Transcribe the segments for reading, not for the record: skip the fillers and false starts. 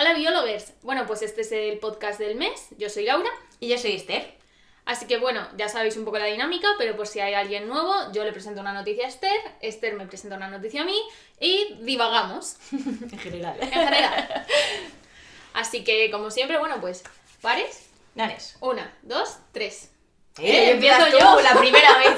Hola Biolovers, bueno pues este es el podcast del mes, yo soy Laura y yo soy Esther. Así que bueno, ya sabéis un poco la dinámica, pero por si hay alguien nuevo, yo le presento una noticia a Esther, Esther me presenta una noticia a mí y divagamos. En general. En general. Así que como siempre, bueno pues, pares. Ganes. 1, 2, 3. Empiezo yo la primera vez.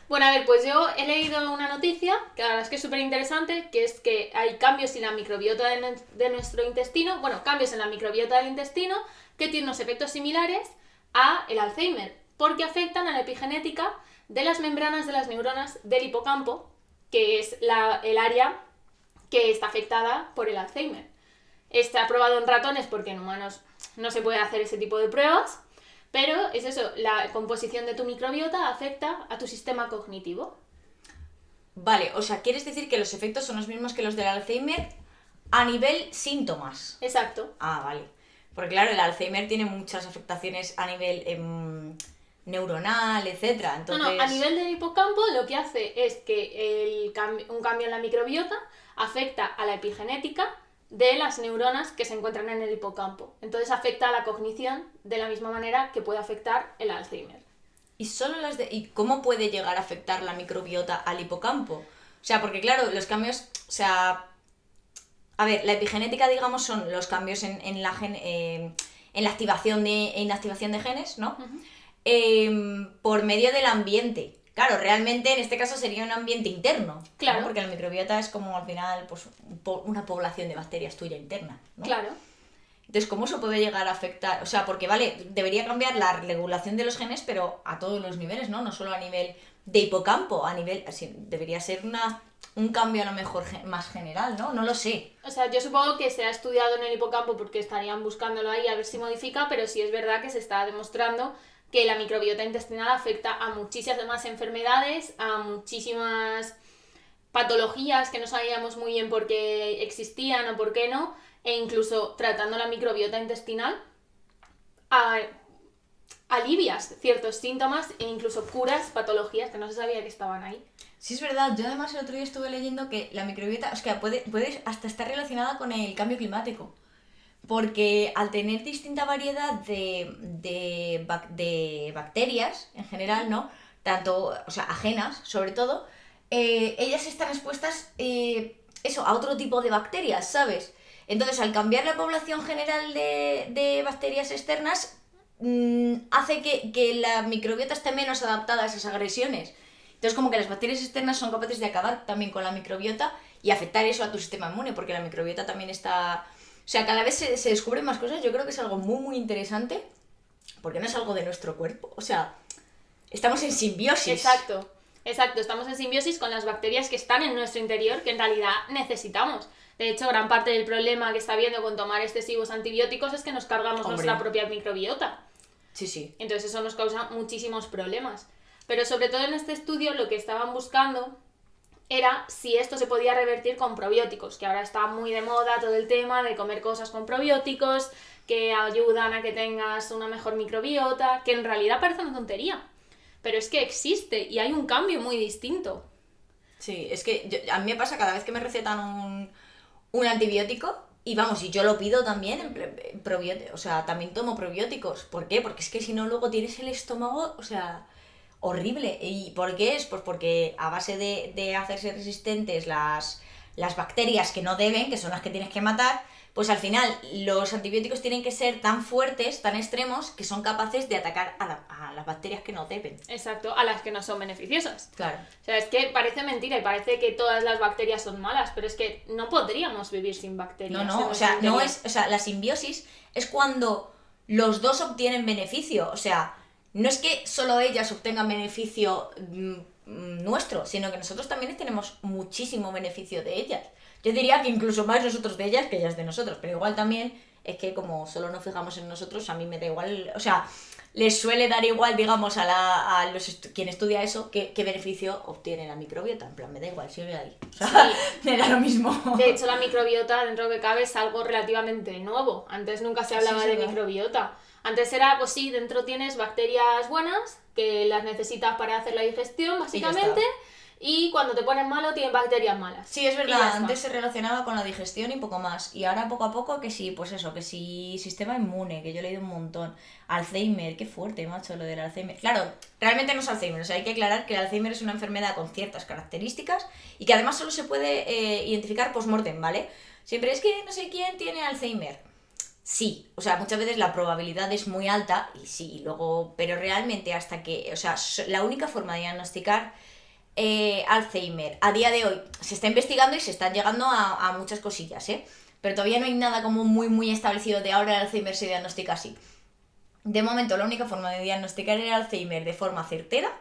Bueno, a ver, pues yo he leído una noticia, que la verdad es que es súper interesante, que es que hay cambios en la microbiota de nuestro intestino, bueno, cambios en la microbiota del intestino que tienen unos efectos similares a el Alzheimer, porque afectan a la epigenética de las membranas de las neuronas del hipocampo, que es el área que está afectada por el Alzheimer. Está probado en ratones porque en humanos no se puede hacer ese tipo de pruebas, pero es eso, la composición de tu microbiota afecta a tu sistema cognitivo. Vale, o sea, ¿quieres decir que los efectos son los mismos que los del Alzheimer a nivel síntomas? Exacto. Ah, vale. Porque claro, el Alzheimer tiene muchas afectaciones a nivel neuronal, etcétera. Entonces... No, a nivel del hipocampo lo que hace es que un cambio en la microbiota afecta a la epigenética de las neuronas que se encuentran en el hipocampo. Entonces afecta a la cognición de la misma manera que puede afectar el Alzheimer. ¿Y cómo puede llegar a afectar la microbiota al hipocampo? O sea, porque claro, los cambios, o sea... A ver, la epigenética, digamos, son los cambios en la activación de inactivación de genes, ¿no? Uh-huh. Por medio del ambiente. Claro, realmente en este caso sería un ambiente interno, claro, ¿no? Porque la microbiota es como al final pues, una población de bacterias tuya interna, ¿no? Claro. Entonces, ¿cómo se puede llegar a afectar? O sea, porque vale, debería cambiar la regulación de los genes, pero a todos los niveles, ¿no? No solo a nivel de hipocampo, debería ser un cambio a lo mejor más general, ¿no? No lo sé. O sea, yo supongo que se ha estudiado en el hipocampo porque estarían buscándolo ahí a ver si modifica, pero sí es verdad que se está demostrando que la microbiota intestinal afecta a muchísimas más enfermedades, a muchísimas patologías que no sabíamos muy bien por qué existían o por qué no, e incluso tratando la microbiota intestinal alivias ciertos síntomas e incluso curas patologías que no se sabía que estaban ahí. Sí, es verdad. Yo además el otro día estuve leyendo que la microbiota, o sea, puede hasta estar relacionada con el cambio climático. Porque al tener distinta variedad de bacterias en general, ¿no? Tanto, o sea, ajenas, sobre todo, ellas están expuestas a otro tipo de bacterias, ¿sabes? Entonces, al cambiar la población general de bacterias externas, hace que la microbiota esté menos adaptada a esas agresiones. Entonces, como que las bacterias externas son capaces de acabar también con la microbiota y afectar eso a tu sistema inmune, porque la microbiota también está... O sea, cada vez se descubren más cosas. Yo creo que es algo muy, muy interesante, porque no es algo de nuestro cuerpo. O sea, estamos en simbiosis. Exacto. Estamos en simbiosis con las bacterias que están en nuestro interior, que en realidad necesitamos. De hecho, gran parte del problema que está habiendo con tomar excesivos antibióticos es que nos cargamos nuestra propia microbiota. Sí, sí. Entonces eso nos causa muchísimos problemas. Pero sobre todo en este estudio lo que estaban buscando era si esto se podía revertir con probióticos, que ahora está muy de moda todo el tema de comer cosas con probióticos, que ayudan a que tengas una mejor microbiota, que en realidad parece una tontería, pero es que existe y hay un cambio muy distinto. Sí, es que a mí me pasa cada vez que me recetan un antibiótico, y vamos, y yo lo pido también, o sea, también tomo probióticos. ¿Por qué? Porque es que si no luego tienes el estómago, o sea... horrible. ¿Y por qué es? Pues porque a base de hacerse resistentes las bacterias que no deben, que son las que tienes que matar, pues al final los antibióticos tienen que ser tan fuertes, tan extremos, que son capaces de atacar a las bacterias que no deben. Exacto, a las que no son beneficiosas. Claro. O sea, es que parece mentira y parece que todas las bacterias son malas, pero es que no podríamos vivir sin bacterias. No, o sea, no es, o sea, la simbiosis es cuando los dos obtienen beneficio, o sea, no es que solo ellas obtengan beneficio nuestro, sino que nosotros también tenemos muchísimo beneficio de ellas. Yo diría que incluso más nosotros de ellas que ellas de nosotros, pero igual también es que como solo nos fijamos en nosotros, a mí me da igual, o sea, les suele dar igual, digamos, quien estudia eso, qué beneficio obtiene la microbiota. En plan, me da igual, sigue ahí. O sea, sí. Me da lo mismo. De hecho, la microbiota, dentro de lo que cabe, es algo relativamente nuevo. Antes nunca se hablaba de microbiota. Antes era, pues sí, dentro tienes bacterias buenas, que las necesitas para hacer la digestión, básicamente, y cuando te pones malo tienen bacterias malas. Sí, es Y ya verdad, está. antes se relacionaba con la digestión y poco más. Y ahora poco a poco que sí, pues eso, que sí, sistema inmune, que yo he leído un montón. Alzheimer, qué fuerte, macho, lo del Alzheimer. Claro, realmente no es Alzheimer, o sea, hay que aclarar que el Alzheimer es una enfermedad con ciertas características y que además solo se puede identificar post-mortem, ¿vale? Siempre es que no sé quién tiene Alzheimer. Sí, o sea, muchas veces la probabilidad es muy alta y sí, y luego, pero realmente hasta que, o sea, la única forma de diagnosticar Alzheimer a día de hoy se está investigando y se están llegando a muchas cosillas, ¿eh? Pero todavía no hay nada como muy establecido de ahora el Alzheimer se diagnostica así. De momento, la única forma de diagnosticar el Alzheimer de forma certera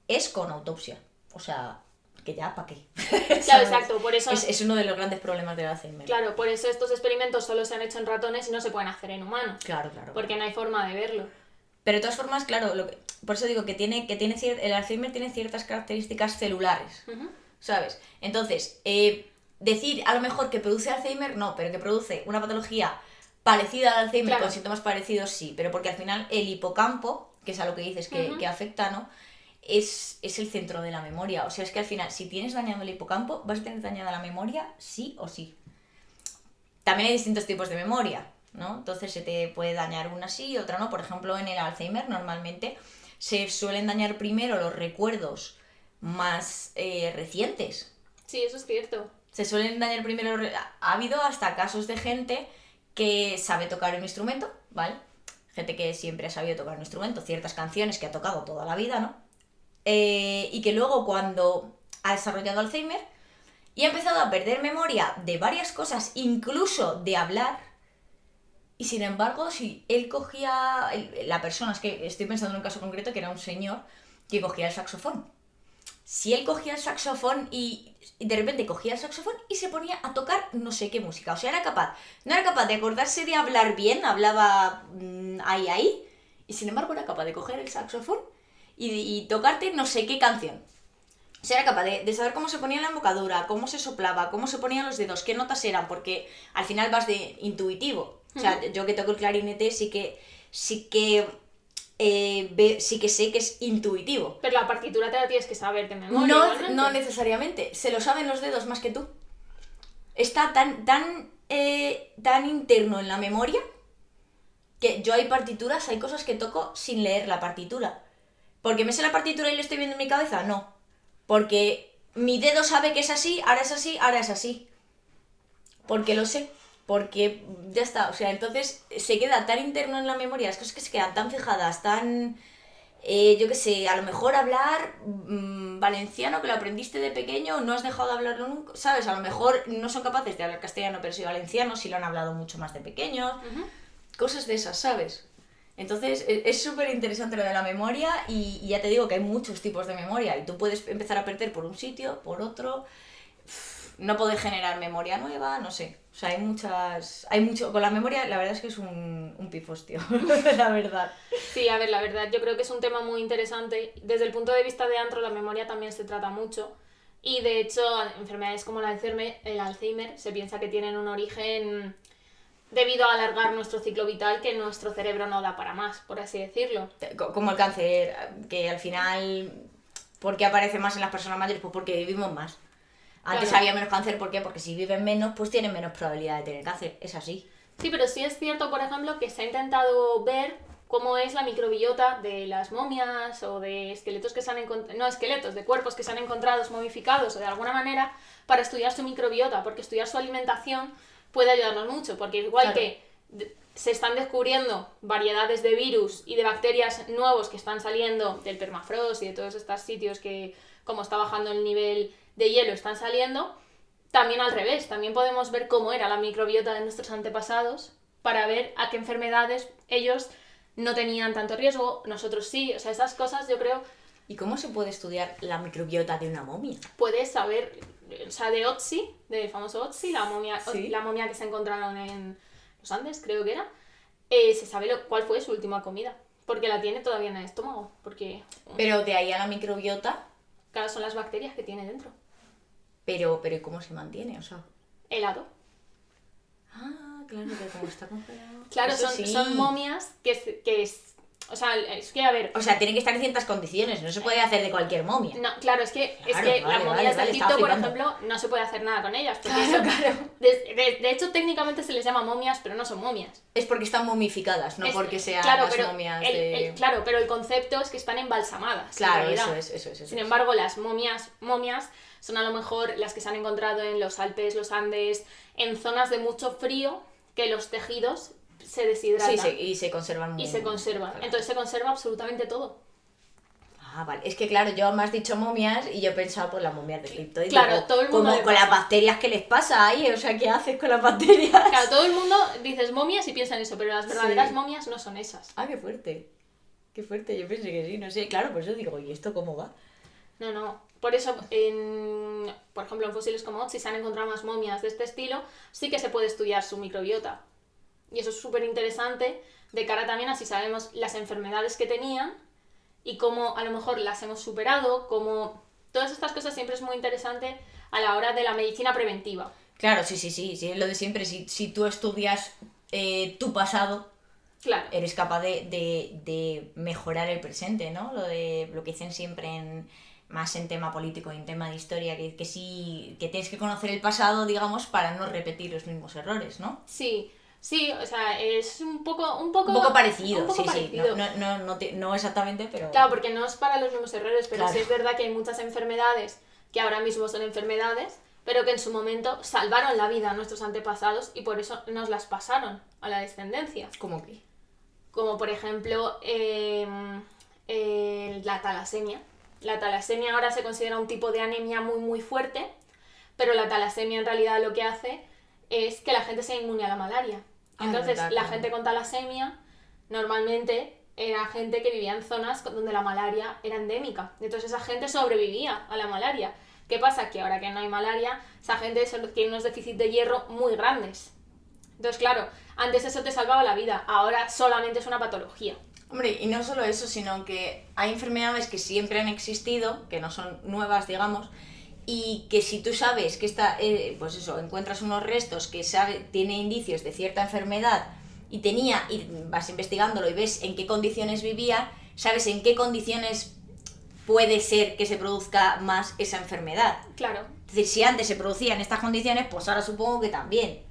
es con autopsia. O sea, que ya, ¿para qué? Claro, ¿Sabes? exacto, por eso... Es uno de los grandes problemas del Alzheimer. Claro, por eso estos experimentos solo se han hecho en ratones y no se pueden hacer en humanos. Claro, claro. Porque no hay forma de verlo. Pero de todas formas, claro, por eso digo que el Alzheimer tiene ciertas características celulares, ¿sabes? Entonces, decir a lo mejor que produce Alzheimer, no, pero que produce una patología parecida al Alzheimer, Claro. con síntomas parecidos, sí, pero porque al final el hipocampo, que es a lo que dices que afecta, ¿no? Es el centro de la memoria. O sea, es que al final, si tienes dañado el hipocampo, vas a tener dañada la memoria, sí o sí. También hay distintos tipos de memoria, ¿no? Entonces se te puede dañar una sí y otra no. Por ejemplo, en el Alzheimer normalmente se suelen dañar primero los recuerdos más recientes. Sí, eso es cierto. Se suelen dañar primero... Ha habido hasta casos de gente que sabe tocar un instrumento, ¿vale? Gente que siempre ha sabido tocar un instrumento, ciertas canciones que ha tocado toda la vida, ¿no? Y que luego cuando ha desarrollado Alzheimer y ha empezado a perder memoria de varias cosas, incluso de hablar, y sin embargo, si él cogía... La persona, es que estoy pensando en un caso concreto que era un señor que cogía el saxofón. Si él cogía el saxofón y de repente cogía el saxofón y se ponía a tocar no sé qué música. O sea, no era capaz de acordarse de hablar bien, hablaba ahí, y sin embargo era capaz de coger el saxofón y tocarte no sé qué canción. O sea, era capaz de saber cómo se ponía la embocadura, cómo se soplaba, cómo se ponían los dedos, qué notas eran, porque al final vas de intuitivo. O sea, yo que toco el clarinete sí que sé que es intuitivo. Pero la partitura te la tienes que saber de memoria. No, igualmente. no necesariamente. Se lo saben los dedos más que tú. Está tan interno en la memoria que yo hay partituras, hay cosas que toco sin leer la partitura. ¿Porque me sé la partitura y lo estoy viendo en mi cabeza? No. Porque mi dedo sabe que es así, ahora es así, ahora es así. Porque lo sé. Porque ya está. O sea, entonces se queda tan interno en la memoria, las cosas que se quedan tan fijadas, tan... yo qué sé, a lo mejor hablar valenciano, que lo aprendiste de pequeño, no has dejado de hablarlo nunca, ¿sabes? A lo mejor no son capaces de hablar castellano, pero sí valenciano, sí lo han hablado mucho más de pequeños. Cosas de esas, ¿sabes? Entonces es súper interesante lo de la memoria y ya te digo que hay muchos tipos de memoria y tú puedes empezar a perder por un sitio, por otro, no poder generar memoria nueva, no sé. O sea, hay mucho, con la memoria la verdad es que es un pifostio, la verdad. Sí, a ver, la verdad, yo creo que es un tema muy interesante. Desde el punto de vista de antro, la memoria también se trata mucho. Y de hecho, enfermedades como el Alzheimer se piensa que tienen un origen debido a alargar nuestro ciclo vital, que nuestro cerebro no da para más, por así decirlo. Como el cáncer, que al final, ¿por qué aparece más en las personas mayores? Pues porque vivimos más. Antes Claro. había menos cáncer, ¿por qué? Porque si viven menos, pues tienen menos probabilidad de tener cáncer, es así. Sí, pero sí es cierto, por ejemplo, que se ha intentado ver cómo es la microbiota de las momias o de esqueletos que se han encontrado, no esqueletos, de cuerpos que se han encontrado momificados o de alguna manera para estudiar su microbiota, porque estudiar su alimentación puede ayudarnos mucho, porque igual Claro. que se están descubriendo variedades de virus y de bacterias nuevos que están saliendo del permafrost y de todos estos sitios que, como está bajando el nivel de hielo, están saliendo, también al revés, también podemos ver cómo era la microbiota de nuestros antepasados para ver a qué enfermedades ellos no tenían tanto riesgo, nosotros sí, o sea, esas cosas yo creo ¿Y cómo se puede estudiar la microbiota de una momia? puedes saber, o sea, de Otzi, del famoso Otzi, Sí. la momia que se encontraron en los Andes, creo que era, se sabe cuál fue su última comida, porque la tiene todavía en el estómago, porque Pero de ahí a la microbiota, claro, son las bacterias que tiene dentro. pero ¿y cómo se mantiene? O sea... Helado. Ah, claro, que como está congelado... Claro, Eso son, sí. son momias O sea, es que, a ver... O sea, tienen que estar en ciertas condiciones, no se puede hacer de cualquier momia. No, claro, es que Vale, las momias de Egipto, estaba por flipando. ejemplo, no se puede hacer nada con ellas. Porque Claro. de hecho, técnicamente se les llama momias, pero no son momias. Es porque están momificadas, no porque sean claro, las pero momias claro, pero el concepto es que están embalsamadas. Claro, en realidad. eso es. Sin embargo, las momias son a lo mejor las que se han encontrado en los Alpes, los Andes, en zonas de mucho frío, que los tejidos se deshidratan. Sí, y se conservan muy y se conservan. Claro. Entonces se conserva absolutamente todo. Ah, vale. Es que claro, yo me has dicho momias y yo he pensado por las momias de Egipto. Y Claro, digo, todo el mundo como le con pasa. las bacterias que les pasa ahí, o sea, ¿qué haces con las bacterias? Claro, todo el mundo dices momias y piensa en eso, pero las verdaderas Sí. momias no son esas. Ah, qué fuerte. Qué fuerte, yo pensé que sí, no sé. Claro, por eso digo, ¿y esto cómo va? No. Por eso, por ejemplo, en fósiles como Otzi se han encontrado más momias de este estilo, sí que se puede estudiar su microbiota. Y eso es súper interesante, de cara también a si sabemos las enfermedades que tenían y cómo a lo mejor las hemos superado, como todas estas cosas siempre es muy interesante a la hora de la medicina preventiva. Claro, sí, es lo de siempre. Si tú estudias tu pasado, Claro. eres capaz de mejorar el presente, ¿no? Lo que dicen siempre más en tema político y en tema de historia, que sí, que tienes que conocer el pasado, digamos, para no repetir los mismos errores, ¿no? Sí, o sea, es un poco Un poco parecido, un poco sí. parecido. No exactamente, pero... Claro, porque no es para los mismos errores, pero Claro. sí es verdad que hay muchas enfermedades que ahora mismo son enfermedades, pero que en su momento salvaron la vida a nuestros antepasados y por eso nos las pasaron a la descendencia. ¿Cómo que? Como por ejemplo la talasemia. La talasemia ahora se considera un tipo de anemia muy muy fuerte, pero la talasemia en realidad lo que hace es que la gente sea inmune a la malaria. Entonces, verdad, la claro. gente con talasemia normalmente era gente que vivía en zonas donde la malaria era endémica. Entonces esa gente sobrevivía a la malaria. ¿Qué pasa? Que ahora que no hay malaria, esa gente tiene unos déficits de hierro muy grandes. Entonces, claro, antes eso te salvaba la vida, ahora solamente es una patología. Hombre, y no solo eso, sino que hay enfermedades que siempre han existido, que no son nuevas, digamos, y que si tú sabes que pues eso, encuentras unos restos que tiene indicios de cierta enfermedad y vas investigándolo y ves en qué condiciones vivía, sabes en qué condiciones puede ser que se produzca más esa enfermedad. Claro. Es decir, si antes se producía en estas condiciones, pues ahora supongo que también,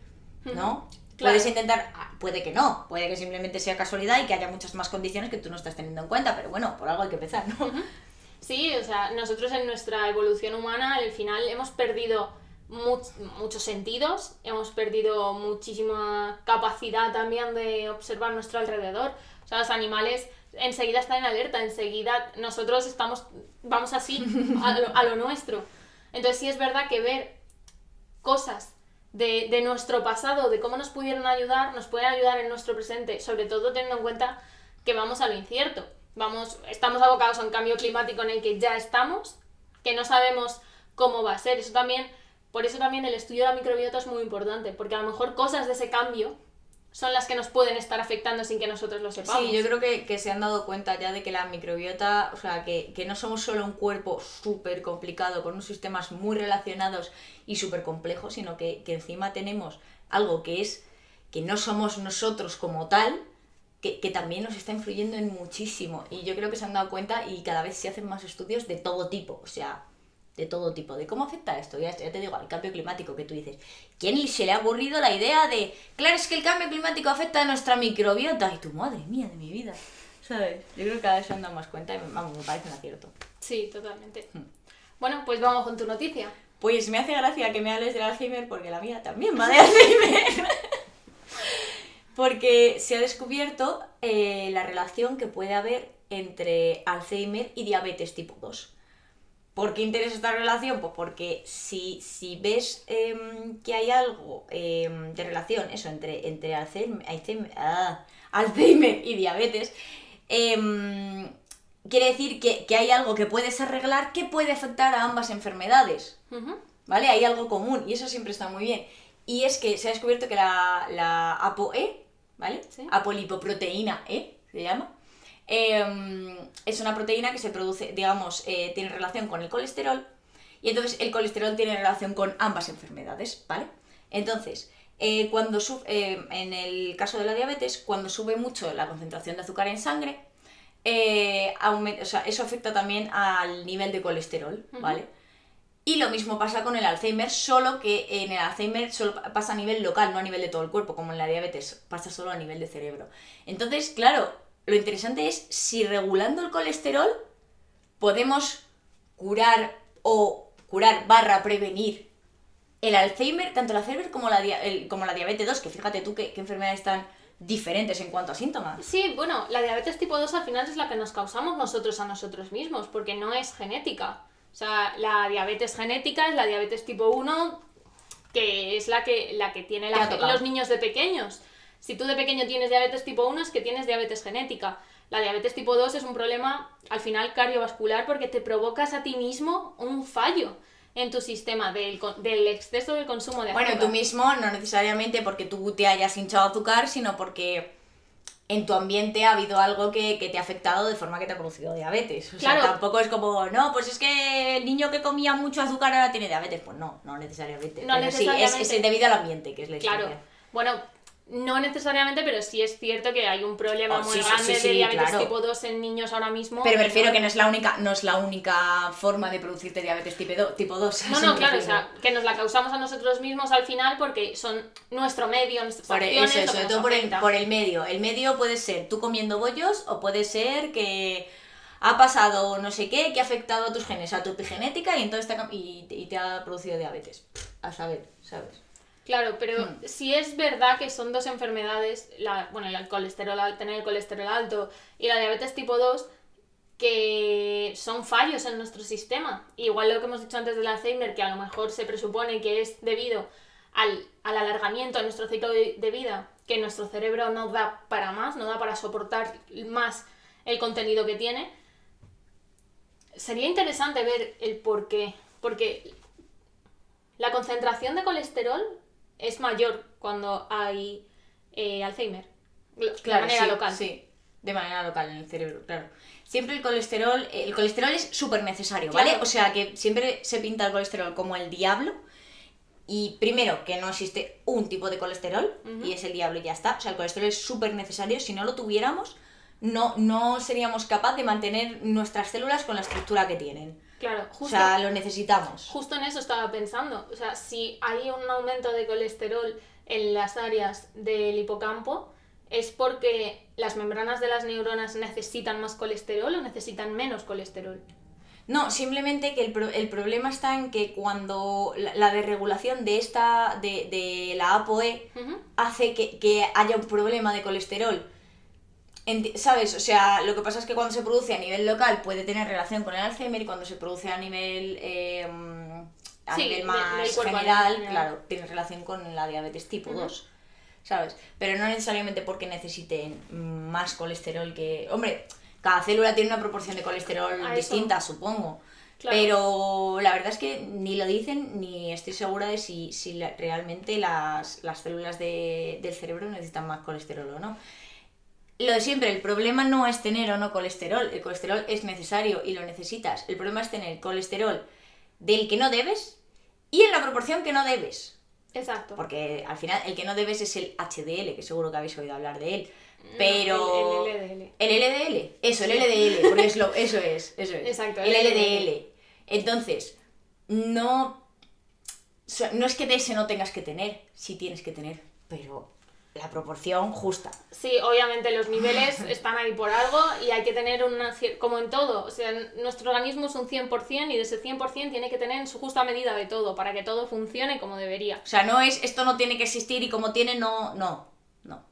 ¿no? Claro. Puedes intentar, puede que no, puede que simplemente sea casualidad y que haya muchas más condiciones que tú no estás teniendo en cuenta, pero bueno, por algo hay que empezar, ¿no? Sí, o sea, nosotros en nuestra evolución humana al final hemos perdido muchos sentidos, hemos perdido muchísima capacidad también de observar nuestro alrededor. O sea, los animales enseguida están en alerta, enseguida nosotros vamos así a lo nuestro. Entonces sí es verdad que ver cosas de nuestro pasado, de cómo nos pudieron ayudar, nos pueden ayudar en nuestro presente, sobre todo teniendo en cuenta que vamos a lo incierto. Estamos abocados a un cambio climático en el que ya estamos, que no sabemos cómo va a ser. Por eso también el estudio de la microbiota es muy importante, porque a lo mejor cosas de ese cambio son las que nos pueden estar afectando sin que nosotros lo sepamos. Sí, yo creo que se han dado cuenta ya de que la microbiota, o sea, que no somos solo un cuerpo súper complicado, con unos sistemas muy relacionados y súper complejos, sino que encima tenemos algo que no somos nosotros como tal, que también nos está influyendo en muchísimo. Y yo creo que se han dado cuenta y cada vez se hacen más estudios de todo tipo, o sea, de todo tipo, de cómo afecta esto. Ya te digo, al cambio climático, que tú dices, ¿quién se le ha ocurrido la idea de, claro, es que el cambio climático afecta a nuestra microbiota? Y tu madre mía de mi vida, ¿sabes? Yo creo que cada vez se han dado más cuenta y vamos, me parece un acierto. Sí, totalmente. Bueno, pues vamos con tu noticia. Pues me hace gracia que me hables del Alzheimer porque la mía también va de Alzheimer. Porque se ha descubierto la relación que puede haber entre Alzheimer y diabetes tipo 2. ¿Por qué interesa esta relación? Pues porque si ves que hay algo de relación eso entre Alzheimer y diabetes, quiere decir que hay algo que puedes arreglar que puede afectar a ambas enfermedades. ¿Vale? Hay algo común y eso siempre está muy bien. Y es que se ha descubierto que la ApoE, ¿vale? ¿Sí? Apolipoproteína E, se llama. Es una proteína que se produce, digamos, tiene relación con el colesterol y entonces el colesterol tiene relación con ambas enfermedades, ¿vale? Entonces, en el caso de la diabetes, cuando sube mucho la concentración de azúcar en sangre, o sea, eso afecta también al nivel de colesterol, ¿vale? Y lo mismo pasa con el Alzheimer, solo que en el Alzheimer solo pasa a nivel local, no a nivel de todo el cuerpo, como en la diabetes, pasa solo a nivel de cerebro. Entonces, claro, lo interesante es si regulando el colesterol podemos curar barra prevenir el Alzheimer, tanto el Alzheimer como la diabetes 2, que fíjate tú qué enfermedades tan diferentes en cuanto a síntomas. Sí, bueno, la diabetes tipo 2 al final es la que nos causamos nosotros a nosotros mismos, porque no es genética. O sea, la diabetes genética es la diabetes tipo 1, que es la que tienen los niños de pequeños. Si tú de pequeño tienes diabetes tipo 1 es que tienes diabetes genética. La diabetes tipo 2 es un problema al final cardiovascular porque te provocas a ti mismo un fallo en tu sistema del exceso del consumo de azúcar. Bueno, tú mismo, no necesariamente porque tú te hayas hinchado azúcar, sino porque en tu ambiente ha habido algo que te ha afectado de forma que te ha producido diabetes. O sea, tampoco es como, no, pues es que el niño que comía mucho azúcar ahora tiene diabetes. Pues no necesariamente. No necesariamente. Sí, es debido al ambiente, que es la historia. Claro, bueno, no necesariamente, pero sí es cierto que hay un problema muy grande de diabetes tipo 2 en niños ahora mismo. Pero me refiero que no es la única forma de producirte diabetes tipo 2. No, claro, o sea, que nos la causamos a nosotros mismos al final porque son nuestro medio, nuestras acciones. Eso, sobre todo por el medio. El medio puede ser tú comiendo bollos o puede ser que ha pasado no sé qué, que ha afectado a tus genes, a tu epigenética y entonces te ha producido diabetes. A saber, ¿sabes? Claro, pero si es verdad que son dos enfermedades, el colesterol, tener el colesterol alto y la diabetes tipo 2, que son fallos en nuestro sistema. Igual lo que hemos dicho antes del Alzheimer, que a lo mejor se presupone que es debido al alargamiento de nuestro ciclo de vida, que nuestro cerebro no da para más, no da para soportar más el contenido que tiene. Sería interesante ver el por qué, porque la concentración de colesterol es mayor cuando hay Alzheimer, de manera local. Sí, de manera local en el cerebro, claro. Siempre el colesterol es súper necesario, ¿vale? Claro. O sea, que siempre se pinta el colesterol como el diablo. Y primero, que no existe un tipo de colesterol, y es el diablo y ya está. O sea, el colesterol es súper necesario. Si no lo tuviéramos, no seríamos capaces de mantener nuestras células con la estructura que tienen. Claro, justo. O sea, lo necesitamos. Justo en eso estaba pensando. O sea, si hay un aumento de colesterol en las áreas del hipocampo, ¿es porque las membranas de las neuronas necesitan más colesterol o necesitan menos colesterol? No, simplemente que el problema está en que cuando la desregulación de la ApoE hace que haya un problema de colesterol. ¿Sabes? O sea, lo que pasa es que cuando se produce a nivel local puede tener relación con el Alzheimer y cuando se produce a nivel nivel más general, claro, tiene relación con la diabetes tipo 2, ¿sabes? Pero no necesariamente porque necesiten más colesterol que... Hombre, cada célula tiene una proporción de colesterol distinta, supongo. Claro. Pero la verdad es que ni lo dicen ni estoy segura de si realmente las células del cerebro necesitan más colesterol o no. Lo de siempre, el problema no es tener o no colesterol. El colesterol es necesario y lo necesitas. El problema es tener colesterol del que no debes y en la proporción que no debes. Exacto. Porque al final el que no debes es el HDL, que seguro que habéis oído hablar de él. Pero... el LDL. El LDL. Eso, el LDL. Porque eso es. Exacto. El LDL. Entonces, no es que de ese no tengas que tener. Sí tienes que tener, pero... la proporción justa. Sí, obviamente los niveles están ahí por algo y hay que tener como en todo, o sea, nuestro organismo es un 100% y de ese 100% tiene que tener su justa medida de todo para que todo funcione como debería. O sea, no es esto no tiene que existir y como tiene no.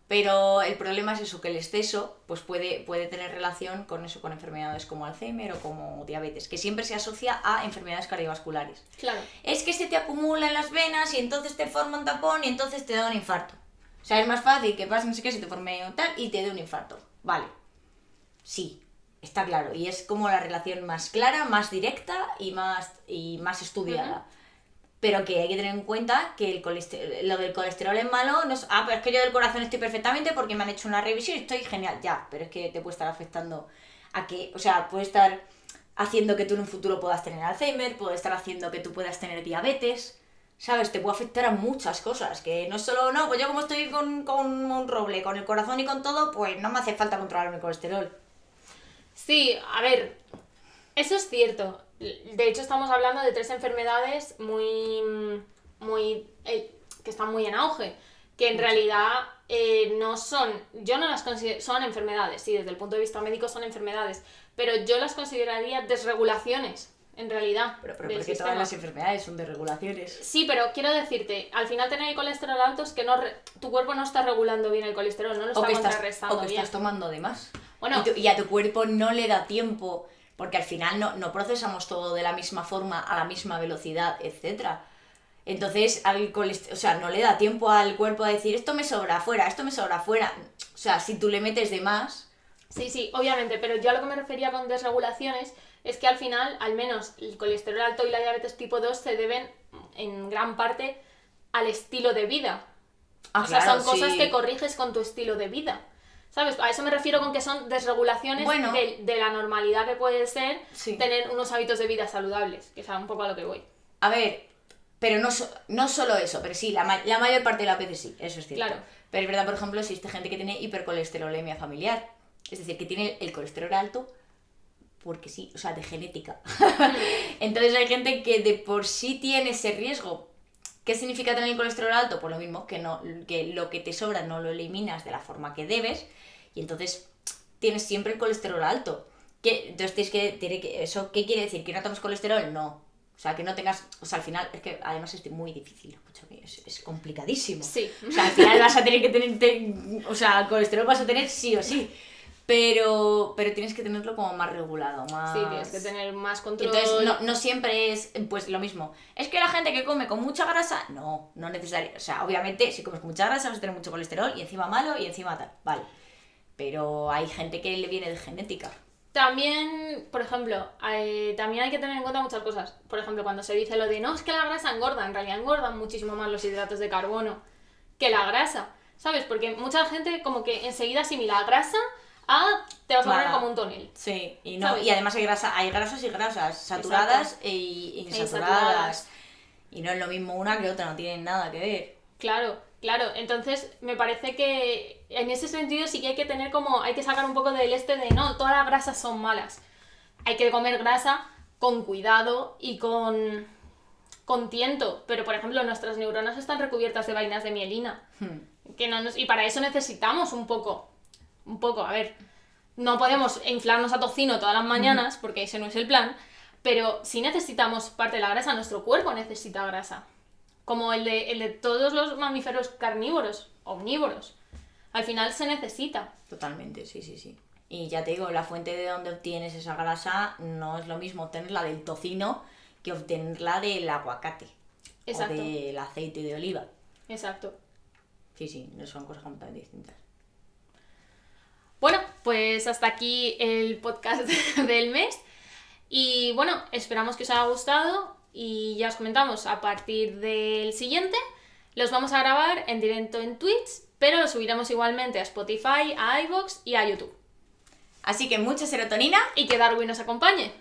Pero el problema es eso, que el exceso pues puede tener relación con eso, con enfermedades como Alzheimer o como diabetes, que siempre se asocia a enfermedades cardiovasculares. Claro. Es que se te acumula en las venas y entonces te forma un tapón y entonces te da un infarto. O sea, es más fácil que pase no sé qué, se te forme tal y te dé un infarto. Vale. Sí, está claro. Y es como la relación más clara, más directa y más estudiada. Pero que hay que tener en cuenta que lo del colesterol es malo. No es, pero es que yo del corazón estoy perfectamente porque me han hecho una revisión y estoy genial. Ya, pero es que te puede estar afectando a que... O sea, puede estar haciendo que tú en un futuro puedas tener Alzheimer, puede estar haciendo que tú puedas tener diabetes... ¿Sabes? Te puede afectar a muchas cosas, que no es solo, no, pues yo como estoy con un roble, con el corazón y con todo, pues no me hace falta controlar mi colesterol. Sí, a ver, eso es cierto. De hecho, estamos hablando de 3 enfermedades que están muy en auge, que en realidad no son, yo no las considero, son enfermedades, sí, desde el punto de vista médico son enfermedades, pero yo las consideraría desregulaciones, en realidad. Pero del porque sistema. todas las enfermedades son desregulaciones. Sí, pero quiero decirte, al final tener el colesterol alto es que tu cuerpo no está regulando bien el colesterol, no lo está contrarrestando o que bien. estás tomando de más. Bueno, Y a tu cuerpo no le da tiempo, porque al final no procesamos todo de la misma forma, a la misma velocidad, etcétera. Entonces, no le da tiempo al cuerpo a decir, esto me sobra fuera, esto me sobra fuera. O sea, si tú le metes de más... Sí, obviamente, pero yo a lo que me refería con desregulaciones es que al final, al menos el colesterol alto y la diabetes tipo 2 se deben en gran parte al estilo de vida. Ah, o sea, claro, son cosas sí. que corriges con tu estilo de vida. ¿Sabes? A eso me refiero con que son desregulaciones Bueno. de la normalidad que puede ser Sí. tener unos hábitos de vida saludables, que es un poco a lo que voy. A ver, pero no solo eso, pero sí, la mayor parte de las veces sí, eso es cierto. Claro. Pero es verdad, por ejemplo, existe gente que tiene hipercolesterolemia familiar, es decir, que tiene el colesterol alto porque sí, o sea, de genética. Entonces hay gente que de por sí tiene ese riesgo. ¿Qué significa tener el colesterol alto? Pues lo mismo, que lo que te sobra no lo eliminas de la forma que debes y entonces tienes siempre el colesterol alto. Entonces ¿eso qué quiere decir? ¿Que no tomes colesterol? No. O sea, que no tengas... O sea, al final, es que además es muy difícil, escúchame, es complicadísimo. Sí. O sea, al final vas a tener que tener... O sea, el colesterol vas a tener sí o sí. Pero tienes que tenerlo como más regulado, más... Sí, tienes que tener más control. Entonces, no siempre es, pues, lo mismo. Es que la gente que come con mucha grasa, no necesario. O sea, obviamente, si comes con mucha grasa vas a tener mucho colesterol y encima malo y encima tal, vale. Pero hay gente que le viene de genética. También, por ejemplo, también hay que tener en cuenta muchas cosas. Por ejemplo, cuando se dice lo de no, es que la grasa engorda, en realidad engordan muchísimo más los hidratos de carbono que la grasa, ¿sabes? Porque mucha gente como que enseguida asimila grasa a te vas a poner como un tonel. Sí, y además hay grasas y grasas, saturadas e insaturadas. Y no es lo mismo una que otra, no tienen nada que ver. Claro. Entonces me parece que en ese sentido sí que hay que sacar un poco del de no, todas las grasas son malas. Hay que comer grasa con cuidado y con tiento. Pero por ejemplo, nuestras neuronas están recubiertas de vainas de mielina. Y para eso necesitamos un poco, a ver, no podemos inflarnos a tocino todas las mañanas, porque ese no es el plan, pero sí necesitamos parte de la grasa, nuestro cuerpo necesita grasa, como el de todos los mamíferos carnívoros, omnívoros, al final se necesita. Totalmente, sí. Y ya te digo, la fuente de donde obtienes esa grasa no es lo mismo obtenerla del tocino que obtenerla del aguacate. Exacto. O del aceite de oliva. Exacto. Sí, no son cosas completamente distintas. Bueno, pues hasta aquí el podcast del mes. Y bueno, esperamos que os haya gustado. Y ya os comentamos, a partir del siguiente los vamos a grabar en directo en Twitch, pero los subiremos igualmente a Spotify, a iVoox y a YouTube. Así que mucha serotonina y que Darwin nos acompañe.